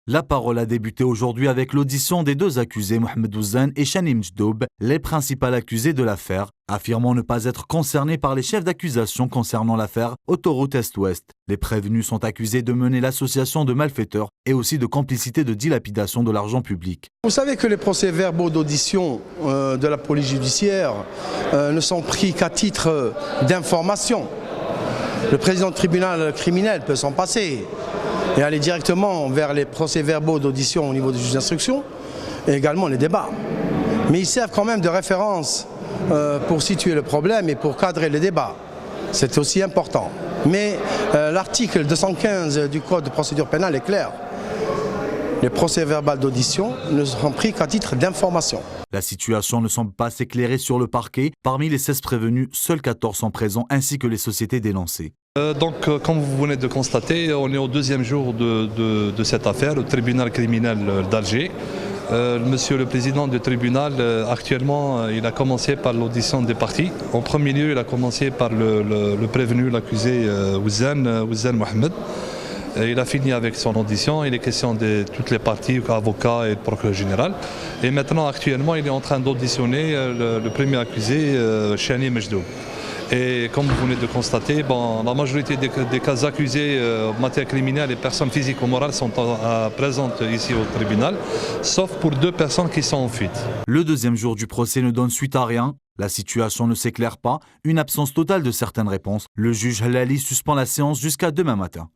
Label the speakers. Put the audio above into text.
Speaker 1: La parole a débuté aujourd'hui avec l'audition des deux accusés, Mohamed Ouzane et Chani Mjdoub, les principaux accusés de l'affaire, affirmant ne pas être concernés par les chefs d'accusation concernant l'affaire Autoroute Est-Ouest. Les prévenus sont accusés de mener l'association de malfaiteurs et aussi de complicité de dilapidation de l'argent public.
Speaker 2: Vous savez que les procès-verbaux d'audition de la police judiciaire ne sont pris qu'à titre d'information. Le président du tribunal criminel peut s'en passer et aller directement vers les procès-verbaux d'audition au niveau des juges d'instruction et également les débats. Mais ils servent quand même de référence pour situer le problème et pour cadrer les débats. C'est aussi important. Mais l'article 215 du Code de procédure pénale est clair. Les procès-verbaux d'audition ne seront pris qu'à titre d'information.
Speaker 1: La situation ne semble pas s'éclairer sur le parquet. Parmi les 16 prévenus, seuls 14 sont présents ainsi que les sociétés dénoncées.
Speaker 3: Comme vous venez de constater, on est au deuxième jour de cette affaire, au tribunal criminel d'Alger. Monsieur le président du tribunal, actuellement, il a commencé par l'audition des parties. En premier lieu, il a commencé par le prévenu, l'accusé Ouzane Mohamed. Il a fini avec son audition, il est question de toutes les parties, avocats et le procureur général. Et maintenant, actuellement, il est en train d'auditionner le premier accusé, Chani Mjdoub. Et comme vous venez de constater, la majorité des cas accusés en matière criminelle et personnes physiques ou morales sont présentes ici au tribunal, sauf pour 2 personnes qui sont en fuite.
Speaker 1: Le deuxième jour du procès ne donne suite à rien. La situation ne s'éclaire pas, une absence totale de certaines réponses. Le juge Halali suspend la séance jusqu'à demain matin.